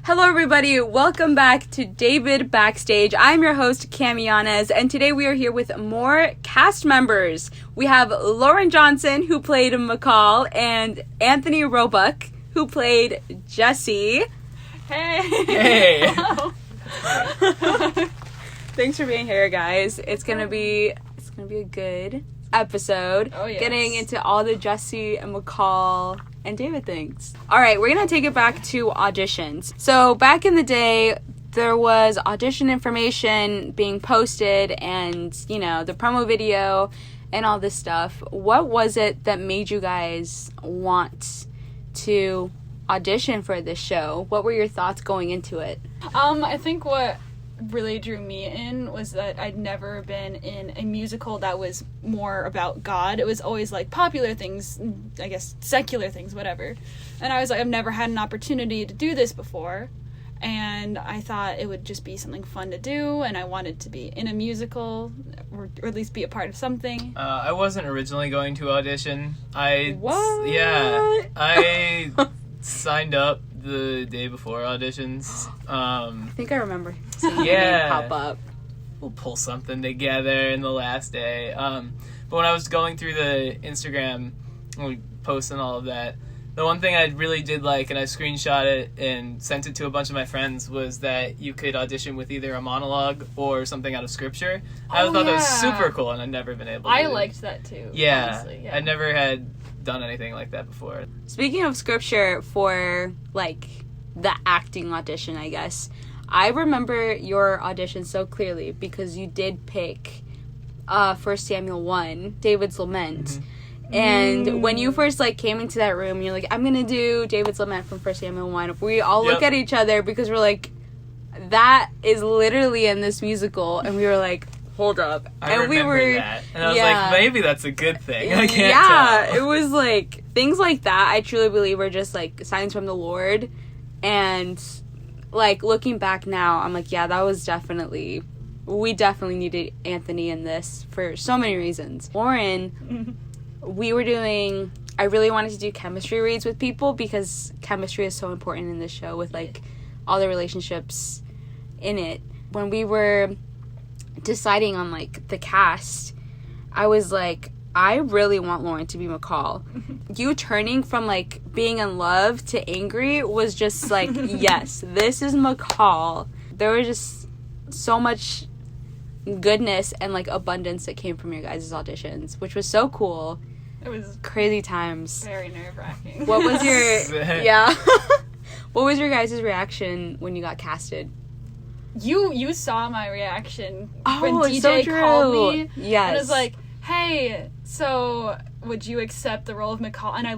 Hello everybody, welcome back to David Backstage. I'm your host, Cami Yanez, and today we are here with more cast members. We have Lauren Johnson, who played McCall, and Anthony Roebuck, who played Jesse. Hey! Thanks for being here, guys. It's gonna be a good episode. Oh, yes. Getting into all the Jesse and McCall and David things. Alright, we're gonna take it back to auditions. So back in the day, there was audition information being posted and, the promo video and all this stuff. What was it that made you guys want to audition for this show? What were your thoughts going into it? I think what really drew me in was that I'd never been in a musical that was more about God. It was always like popular things, I guess secular things, whatever. And I was like, I've never had an opportunity to do this before, and I thought it would just be something fun to do, and I wanted to be in a musical or at least be a part of something. I wasn't originally going to audition. What? Yeah, I signed up the day before auditions. I think I remember seeing your name pop up. We'll pull something together in the last day. But when I was going through the Instagram, posting all of that, the one thing I really did like, and I screenshot it and sent it to a bunch of my friends, was that you could audition with either a monologue or something out of scripture. I thought that was super cool, and I'd never been able to. I liked that too. Yeah, honestly, yeah. I never had done anything like that before. Speaking of scripture for, the acting audition, I guess, I remember your audition so clearly because you did pick 1 Samuel 1, David's Lament. Mm-hmm. And when you first, came into that room, you're like, I'm going to do David's Lament from 1 Samuel 1. We all look at each other because we're like, that is literally in this musical. And we were like, hold up. I remember that. And I was like, maybe that's a good thing. I can't tell. It was things like that, I truly believe are just signs from the Lord. And looking back now, I'm like, yeah, that was we definitely needed Anthony in this for so many reasons. Lauren, I really wanted to do chemistry reads with people because chemistry is so important in this show with all the relationships in it. When we were deciding on the cast, I was like, I really want Lauren to be McCall. You turning from being in love to angry was just yes, this is McCall. There was just so much goodness and abundance that came from your guys' auditions, which was so cool. It was crazy times. very nerve-wracking. What was your what was your guys' reaction when you got casted? You saw my reaction when it's DJ so true. called me. Yes. And was like, hey, so would you accept the role of McCall? And I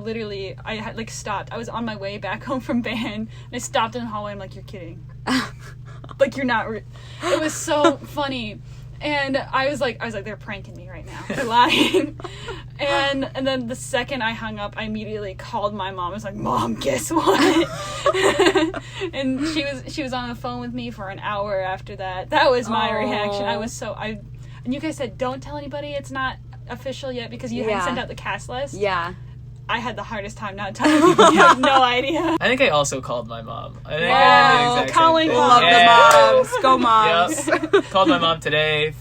had stopped. I was on my way back home from band, and I stopped in the hallway. I'm like, you're kidding. You're not. It was so funny. And I was like, they're pranking me right now. They're lying. And then the second I hung up, I immediately called my mom. I was like, Mom, guess what? And she was on the phone with me for an hour after that. That was my reaction. And you guys said, don't tell anybody it's not official yet because you hadn't sent out the cast list. Yeah. I had the hardest time not telling people. You have no idea. I think I also called my mom. I think wow, I did the exact calling same thing. Love the moms. Go moms. Yep. Called my mom today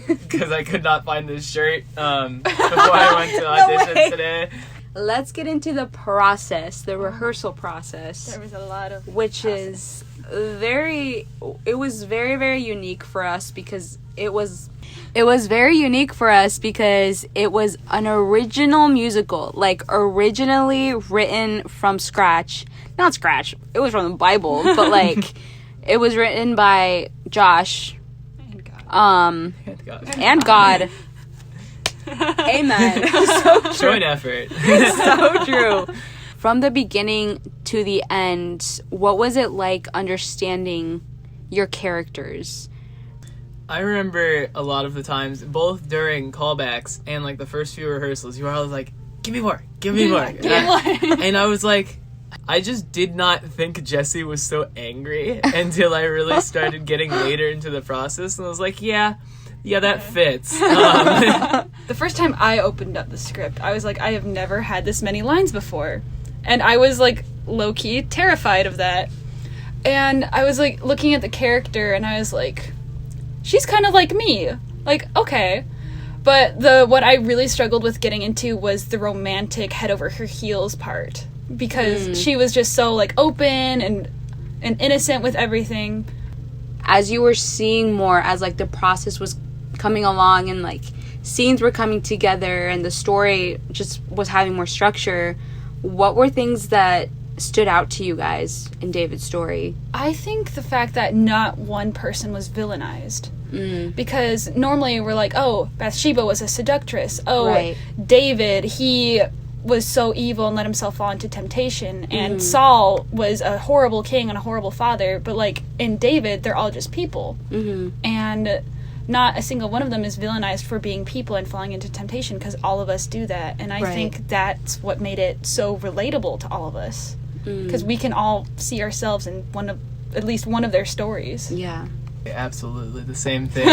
because I could not find this shirt before I went to audition today. Let's get into the process, the rehearsal process. There was a lot of which is very unique for us because it was an original musical, originally written from scratch. Not scratch, it was from the Bible, but it was written by Josh and God. Amen. So true. Joint effort. So true. From the beginning to the end, what was it like understanding your characters? I remember a lot of the times, both during callbacks and the first few rehearsals, you were always like, give me more. And I was like, I just did not think Jesse was so angry until I really started getting later into the process, and I was like, yeah, that fits. The first time I opened up the script, I was like, I have never had this many lines before. And I was, low-key terrified of that. And I was, like, looking at the character, and I was like, she's kind of like me. Like, okay. But what I really struggled with getting into was the romantic head over her heels part. Because she was just so, like, open and innocent with everything. As you were seeing more, as, like, the process was coming along and, like, scenes were coming together and the story just was having more structure, what were things that stood out to you guys in David's story? I think the fact that not one person was villainized. Because normally we're like, oh, Bathsheba was a seductress. Oh, right. David, he was so evil and let himself fall into temptation. And Saul was a horrible king and a horrible father. But, like, in David, they're all just people. And not a single one of them is villainized for being people and falling into temptation, because all of us do that. And I think that's what made it so relatable to all of us. Because we can all see ourselves in at least one of their stories. Yeah. Absolutely the same thing.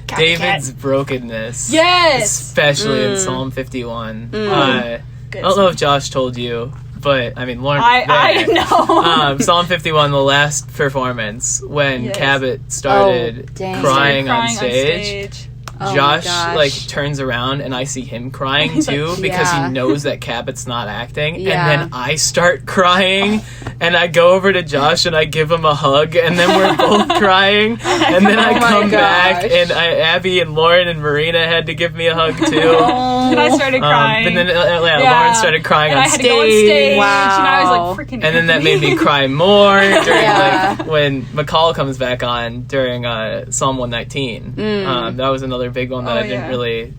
David's brokenness. Yes! Especially in Psalm 51. I don't know if Josh told you, but, I mean, Lauren... I know. Psalm 51, the last performance, when Cabot started crying on stage. Josh, like, turns around and I see him crying too, because he knows that Cabot's not acting. And then I start crying and I go over to Josh and I give him a hug, and then we're both crying. And then I come back and Abby and Lauren and Marina had to give me a hug too. And I started crying. And then Lauren started crying on I had stage. to go on stage. Wow. And I was like freaking. And then that made me cry more during like when McCall comes back on during Psalm 119. That was another big one that I didn't really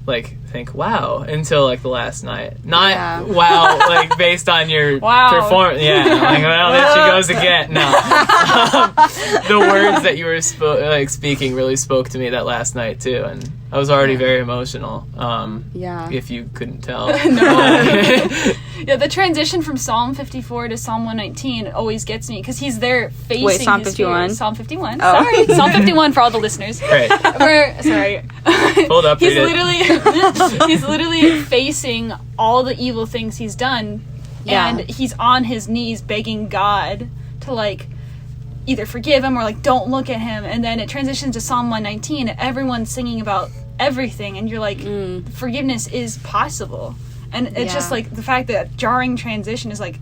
like think wow until like the last night. Not wow like based on your performance. Yeah, like well there she goes again. No, the words that you were speaking really spoke to me that last night too, and I was already very emotional. If you couldn't tell. Yeah, the transition from Psalm 54 to Psalm 119 always gets me, because he's there facing Psalm his 51? Psalm 51. Oh. Sorry, Psalm 51 for all the listeners. Right. Sorry. Hold up. He's literally facing all the evil things he's done, and he's on his knees begging God to like either forgive him or like don't look at him. And then it transitions to Psalm 119, and everyone's singing about everything, and you're like, forgiveness is possible. And it's just like the fact that jarring transition is like,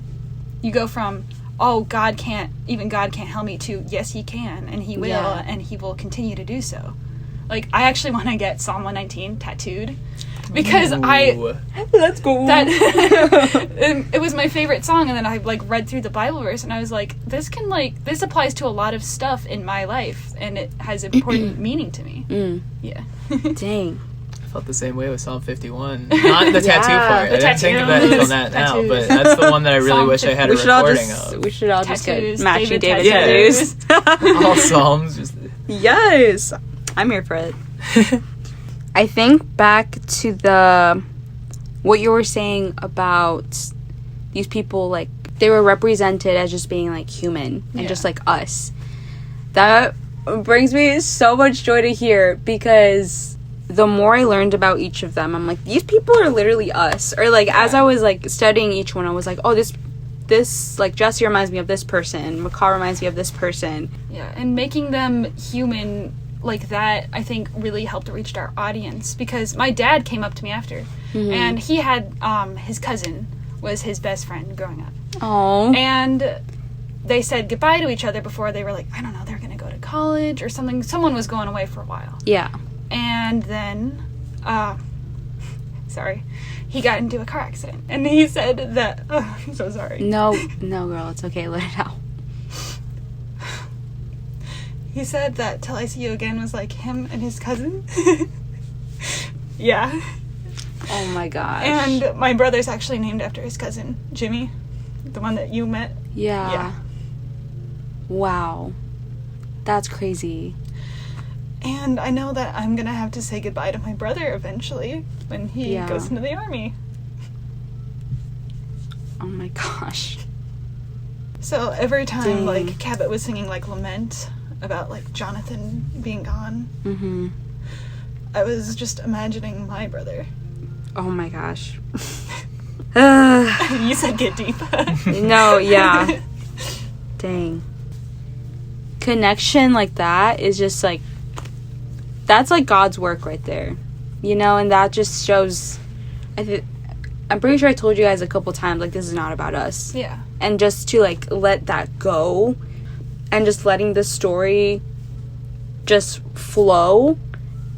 you go from, oh, God can't help me, to yes, he can, and he will, and he will continue to do so. Like, I actually want to get Psalm 119 tattooed, because that's cool. It was my favorite song, and then I like read through the Bible verse, and I was like, this applies to a lot of stuff in my life, and it has important meaning to me. Yeah. Dang. I felt the same way with Psalm 51. Not the tattoo part. I didn't think of that until now, Tattoos. but that's the one that I really wish I had a recording of. We should all just get matching David tattoos. All Psalms. Just... Yes. I'm here for it. I think back to what you were saying about these people, like, they were represented as just being, like, human and just like us. That brings me so much joy to hear, because the more I learned about each of them, I'm like, these people are literally us. Or, like, as I was, like, studying each one, I was like, oh, this, like, Jesse reminds me of this person. McCall reminds me of this person. Yeah, and making them human like that, I think, really helped reach our audience, because my dad came up to me after, and he had, his cousin was his best friend growing up. Oh. And they said goodbye to each other before they were like, I don't know, they're gonna go to college or something. Someone was going away for a while. Yeah. And then, he got into a car accident, and he said that, I'm so sorry. No, girl, it's okay, let it out. He said that Till I See You Again was like him and his cousin. Yeah. Oh my gosh. And my brother's actually named after his cousin, Jimmy, the one that you met. Yeah. Wow. That's crazy. And I know that I'm gonna have to say goodbye to my brother eventually when he goes into the army. Oh my gosh. So every time, like, Cabot was singing, like, Lament about, like, Jonathan being gone, I was just imagining my brother. Oh my gosh. You said get deep. No, yeah. Dang. Connection like that is just like, that's like God's work right there, you know, and that just shows, I'm pretty sure I told you guys a couple times, like, this is not about us. Yeah. And just to, like, let that go and just letting the story just flow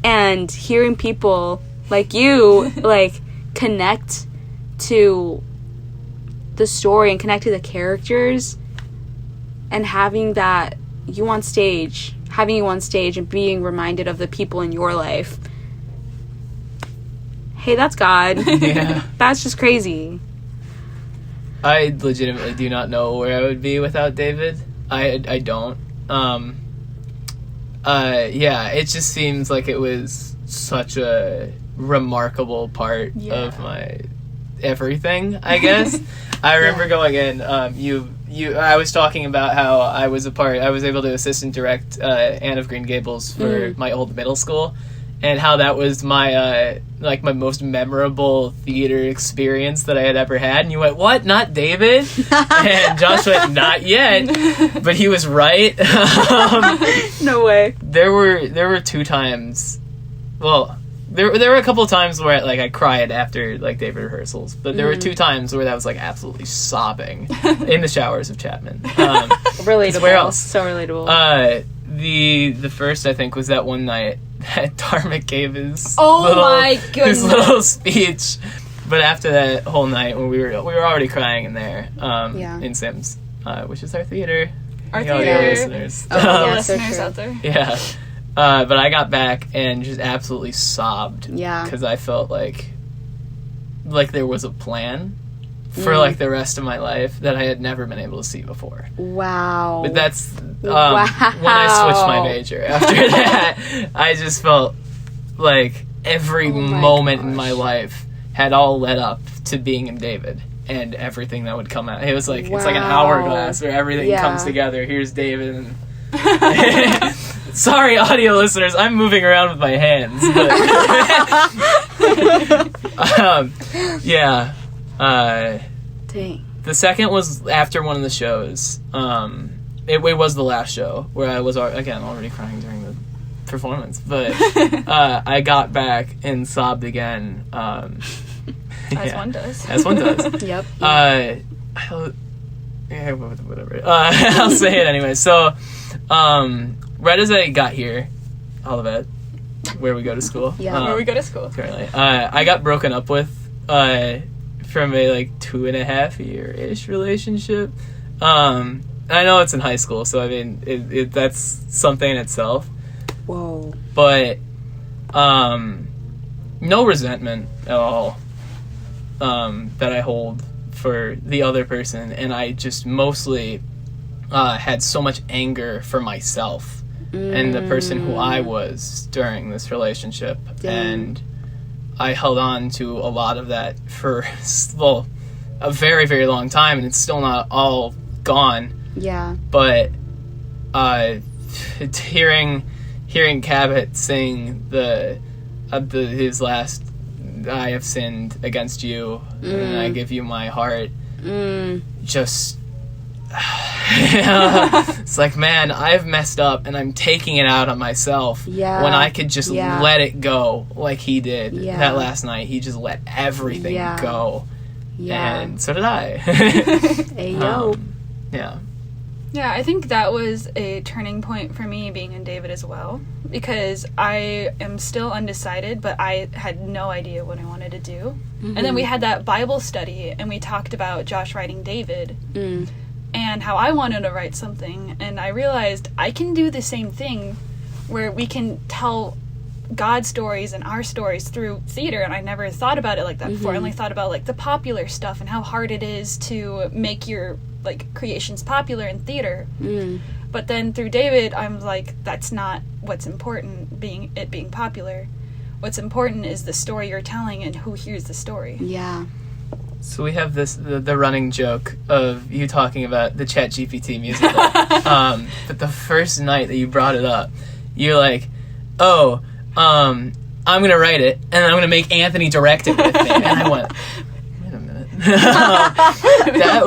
and hearing people like you, like, connect to the story and connect to the characters and having you on stage and being reminded of the people in your life. Hey, that's God. Yeah. That's just crazy. I legitimately do not know where I would be without David. I don't. Yeah, it just seems like it was such a remarkable part of my everything, I guess. I remember going in, I was talking about how I was able to assist and direct Anne of Green Gables for my old middle school, and how that was my my most memorable theater experience that I had ever had. And you went, "What? Not David?" And Josh went, "Not yet," but he was right. No way. There were 2 times. Well, there were a couple of times where I cried after David rehearsals, but there were 2 times where that was absolutely sobbing in the showers of Chapman. Relatable. Where else? So relatable. The first, I think, was that one night that Darmic gave his my goodness, his little speech. But after that whole night, when we were already crying in there, in Sims, which is our theater. Our the audio theater listeners. listeners out there. Yeah. But I got back and just absolutely sobbed. Yeah. Because I felt like there was a plan for the rest of my life that I had never been able to see before. Wow. But that's when I switched my major. After that, I just felt like every moment in my life had all led up to being in David. And everything that would come out. It was it's like an hourglass where everything comes together. Here's David and... Sorry, audio listeners, I'm moving around with my hands. But yeah. Dang. The second was after one of the shows. It was the last show where I was, again, already crying during the performance. But I got back and sobbed again. As one does. As one does. Yep. Whatever. I'll say it anyway. So, right as I got here, Olivet, where we go to school. Yeah, where we go to school. Currently. I got broken up with from a 2.5 year-ish relationship. I know it's in high school, so I mean, that's something in itself. Whoa. But, no resentment at all that I hold for the other person, and I just mostly had so much anger for myself and the person who I was during this relationship. Dang. And I held on to a lot of that for, a very, very long time, and it's still not all gone. Yeah. But hearing Cabot sing his last "I have sinned against you, and I give you my heart," just it's like, man, I've messed up and I'm taking it out on myself. Yeah. When I could just let it go like he did that last night. He just let everything go. Yeah. And so did I. Hey, yo. Yeah. Yeah, I think that was a turning point for me being in David as well, because I am still undecided, but I had no idea what I wanted to do. And then we had that Bible study, and we talked about Josh writing David and how I wanted to write something, and I realized I can do the same thing where we can tell God's stories and our stories through theater, and I never thought about it like that before. I only thought about the popular stuff and how hard it is to make your creations popular in theater. But then through David, I'm like, that's not what's important, being popular. What's important is the story you're telling and who hears the story. Yeah. So we have the running joke of you talking about the ChatGPT musical. But the first night that you brought it up, you're like, oh, I'm going to write it, and I'm going to make Anthony direct it with me. And I went, wait a minute. that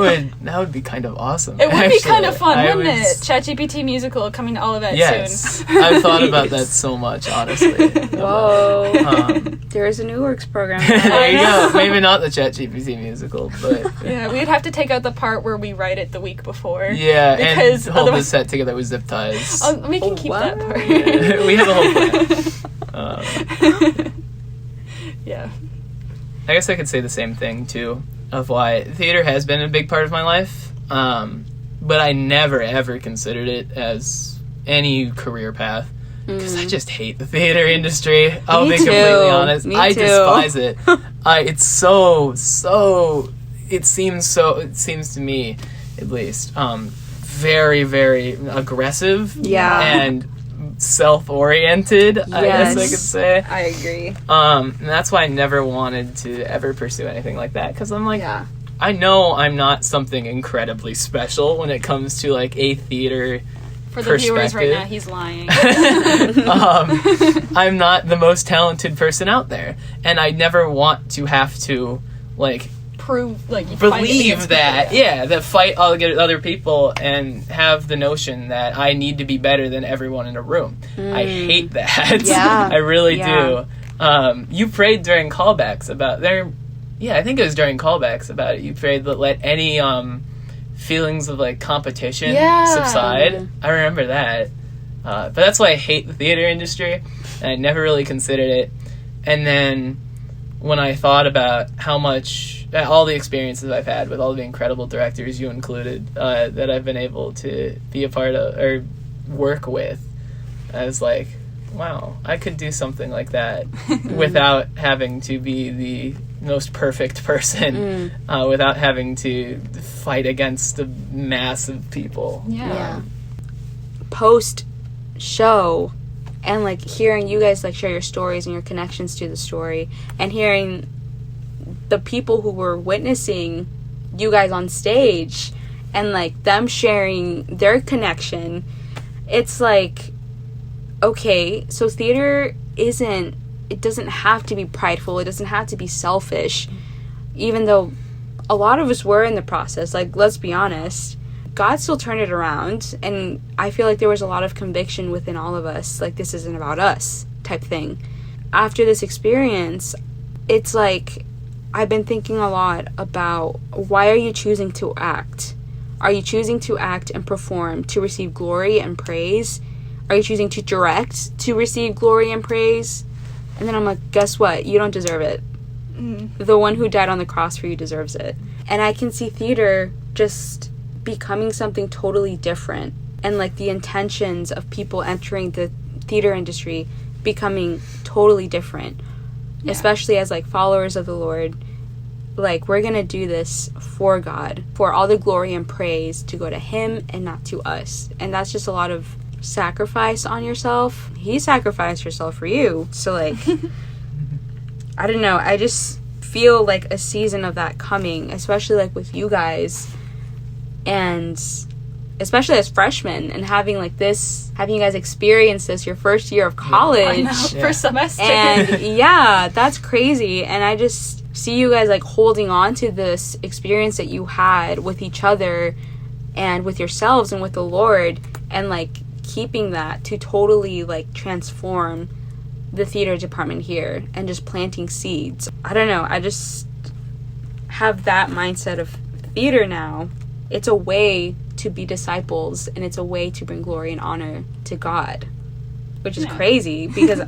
would be kind of awesome. It would actually. be kind of fun, wouldn't would it? ChatGPT musical coming to Olivet yes, soon. I've thought about that so much, honestly. Whoa. There is a New Works program. There you go. Maybe not the ChatGPT musical, but Yeah, we'd have to take out the part where we write it the week before. yeah, Because and hold the otherwise- set together with zip ties. We can keep that What? part. We have a whole plan. Yeah. I guess I could say the same thing too of why theater has been a big part of my life, but I never ever considered it as any career path because I just hate the theater industry. I'll Me be too. completely honest. Me I too. despise it. It's so. It seems to me, at least, very very aggressive. Yeah. And self-oriented, I guess I could say. I agree. And that's why I never wanted to ever pursue anything like that, because I'm like, Yeah. I know I'm not something incredibly special when it comes to like a theater For the viewers right perspective. now, he's lying. I'm not the most talented person out there, and I never want to have to like Prove, like, you fight believe against that, people, that fight all the other people and have the notion that I need to be better than everyone in a room. I hate that. Yeah. I really Yeah. do. You prayed during callbacks about there. Yeah, I think it was during callbacks about it. You prayed that let any feelings of like competition Yeah. subside. I remember that. But that's why I hate the theater industry, and I never really considered it. And then when I thought about how much all the experiences I've had with all the incredible directors, you included, that I've been able to be a part of or work with, I was like, wow, I could do something like that without having to be the most perfect person, without having to fight against a mass of people. Yeah. Post show and like hearing you guys like share your stories and your connections to the story, and hearing the people who were witnessing you guys on stage and like them sharing their connection, it's like, okay, so theater it doesn't have to be prideful, it doesn't have to be selfish, even though a lot of us were in the process. Like, let's be honest, God still turned it around, and I feel like there was a lot of conviction within all of us, like, this isn't about us type thing. After this experience, it's like I've been thinking a lot about, why are you choosing to act? Are you choosing to act and perform to receive glory and praise? Are you choosing to direct to receive glory and praise? And then I'm like, guess what? You don't deserve it. The one who died on the cross for you deserves it. And I can see theater just becoming something totally different, and like the intentions of people entering the theater industry becoming totally different, especially as like followers of the Lord. Like, we're gonna do this for God, for all the glory and praise to go to Him and not to us. And that's just a lot of sacrifice on yourself. He sacrificed yourself for you, so like I don't know, I just feel like a season of that coming, especially like with you guys, and especially as freshmen, and having you guys experience this your first year of college. I know, first semester. And yeah, that's crazy. And I just see you guys like holding on to this experience that you had with each other and with yourselves and with the Lord, and like keeping that to totally like transform the theater department here and just planting seeds. I don't know, I just have that mindset of theater now. It's a way to be disciples, and it's a way to bring glory and honor to God, which is crazy, because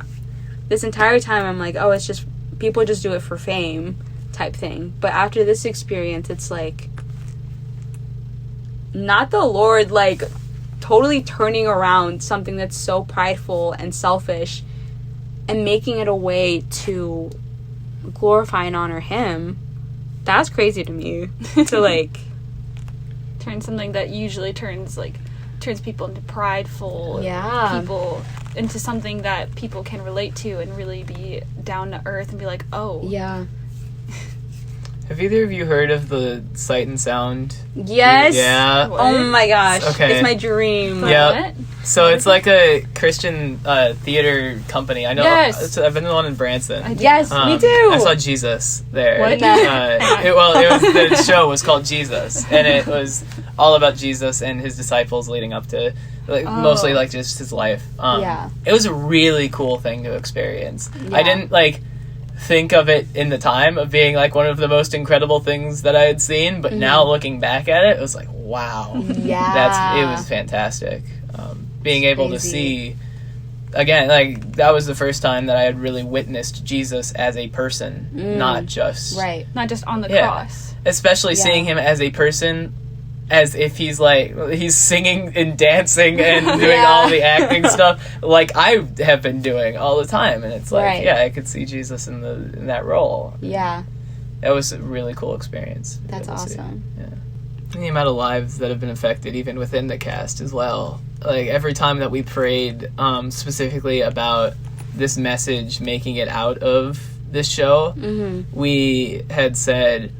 this entire time I'm like, oh, it's just people just do it for fame type thing. But after this experience, it's like not the Lord like totally turning around something that's so prideful and selfish and making it a way to glorify and honor Him. That's crazy to me. To like turn something that usually turns people into prideful Yeah. people into something that people can relate to and really be down to earth and be like, oh. yeah. Have either of you heard of the Sight and Sound? Yes. Yeah. What? Oh my gosh. Okay. It's my dream. Yeah. What? So it's like a Christian theater company. I know. Yes. I've been to one in Branson. Yes, me too. I saw Jesus there. What? It was the show was called Jesus, and it was all about Jesus and his disciples leading up to, like, mostly like just his life. Yeah. It was a really cool thing to experience. Yeah. I didn't like think of it in the time of being like one of the most incredible things that I had seen, but now looking back at it, it was like, wow, Yeah. it was fantastic. Being able to crazy. see, again, like, that was the first time that I had really witnessed Jesus as a person, not just Right. Not just on the Yeah. cross. especially Yeah. seeing him as a person, as if he's like, he's singing and dancing and doing Yeah. all the acting stuff like I have been doing all the time, and it's like, Right. yeah, I could see Jesus in that role. Yeah. That was a really cool experience. to be That's able to see. awesome. Yeah. And the amount of lives that have been affected even within the cast as well. Like, every time that we prayed specifically about this message making it out of this show, we had said,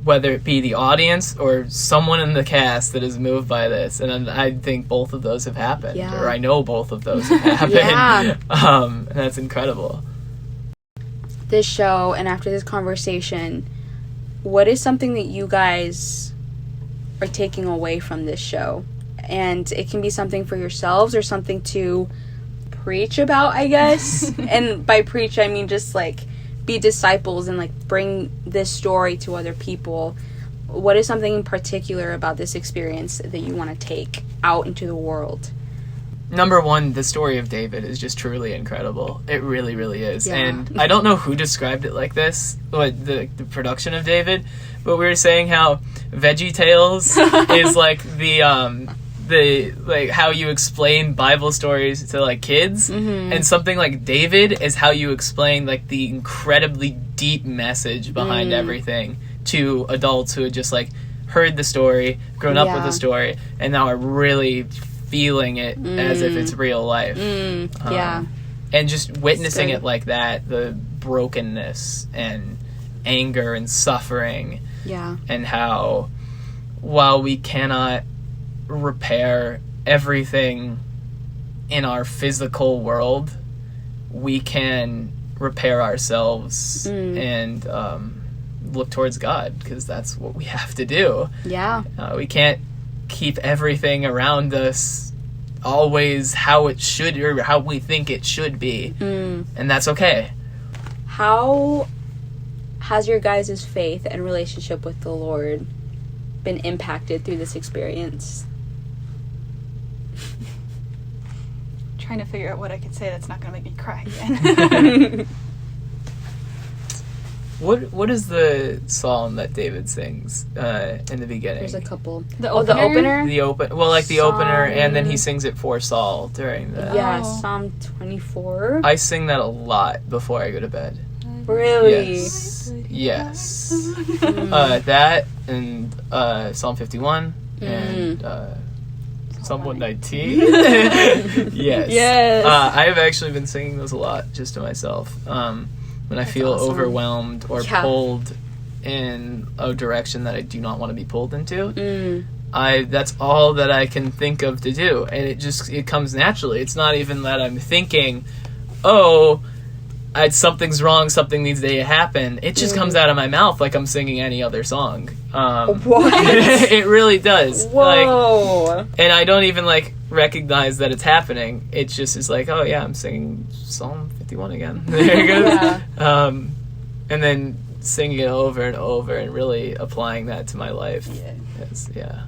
whether it be the audience or someone in the cast that is moved by this, and I think both of those have happened, Yeah. or I know both of those have happened. Yeah. And that's incredible. This show and after this conversation, what is something that you guys are taking away from this show? And it can be something for yourselves or something to preach about, I guess. And by preach, I mean just like be disciples and like bring this story to other people. What is something in particular about this experience that you want to take out into the world? Number one, the story of David is just truly incredible. It really, really is. Yeah. And I don't know who described it like this, like the production of David, but we were saying how Veggie Tales is like the like how you explain Bible stories to like kids, and something like David is how you explain like the incredibly deep message behind everything to adults who had just like heard the story, grown up with the story, and now are really feeling it as if it's real life. Yeah. And just witnessing good. it like that, the brokenness and anger and suffering, Yeah. and how while we cannot repair everything in our physical world, we can repair ourselves and look towards God, because that's what we have to do. Yeah. We can't keep everything around us always how it should, or how we think it should be, and that's okay. How has your guys' faith and relationship with the Lord been impacted through this experience? Trying to figure out what I could say that's not going to make me cry again. What is the psalm that David sings in the beginning? There's a couple. The Oh, the opener? The opener, and then he Psalm- sings it for Saul during the. Yeah, Oh. Psalm 24. I sing that a lot before I go to bed. Really? Yes. That and Psalm 51 and Psalm 119. Yes. Yes. I've actually been singing those a lot just to myself. When I feel awesome. overwhelmed or Yeah. pulled in a direction that I do not want to be pulled into, Mm. that's all that I can think of to do, and it comes naturally. It's not even that I'm thinking, oh, something's wrong, something needs to happen. It just comes out of my mouth like I'm singing any other song. What? It really does. Like, Whoa. and I don't even like recognize that it's happening. It just is like, oh yeah, I'm singing Psalm 51 again. There it goes. Yeah. And then singing it over and over and really applying that to my life. Yeah.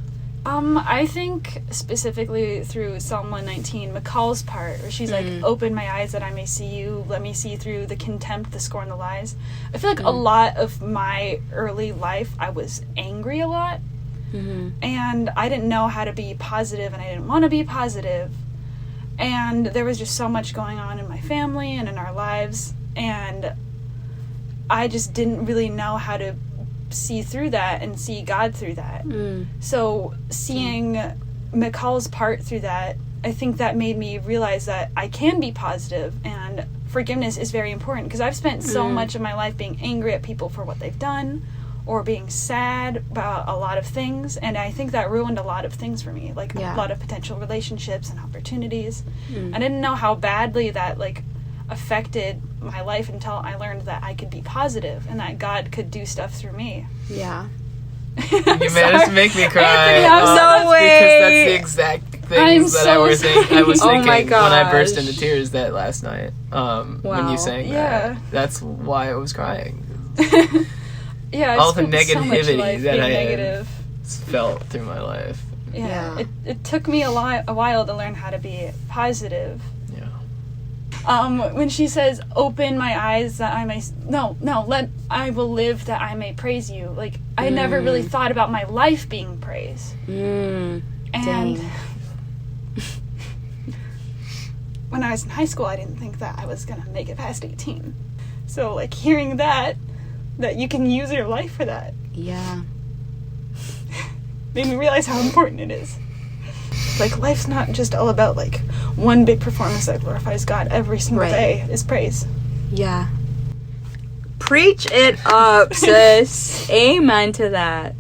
I think specifically through Psalm 119, McCall's part, where she's like, open my eyes that I may see you, let me see through the contempt, the scorn, the lies. I feel like a lot of my early life, I was angry a lot, and I didn't know how to be positive, and I didn't want to be positive, and there was just so much going on in my family and in our lives, and I just didn't really know how to see through that and see God through that. So seeing McCall's part through that, I think that made me realize that I can be positive and forgiveness is very important, because I've spent so much of my life being angry at people for what they've done, or being sad about a lot of things, and I think that ruined a lot of things for me, like a lot of potential relationships and opportunities. I didn't know how badly that like affected my life until I learned that I could be positive and that God could do stuff through me. Yeah. You managed to make me cry. Anthony, I'm so because that's the exact things that I was thinking my when I burst gosh. into tears that last night. When you sang that. That's why I was crying. Yeah, all the so much negativity life that being I negative. felt through my life. Yeah. It took me a while to learn how to be positive. Yeah. When she says, "Open my eyes that I may," I will live that I may praise you. Like, I never really thought about my life being praise. And when I was in high school, I didn't think that I was gonna make it past 18. So, like, hearing that you can use your life for that, made me realize how important it is. Like, life's not just all about, like, one big performance that glorifies God every single day is praise. Yeah. Preach it up, sis. Amen to that.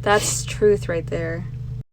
That's truth right there.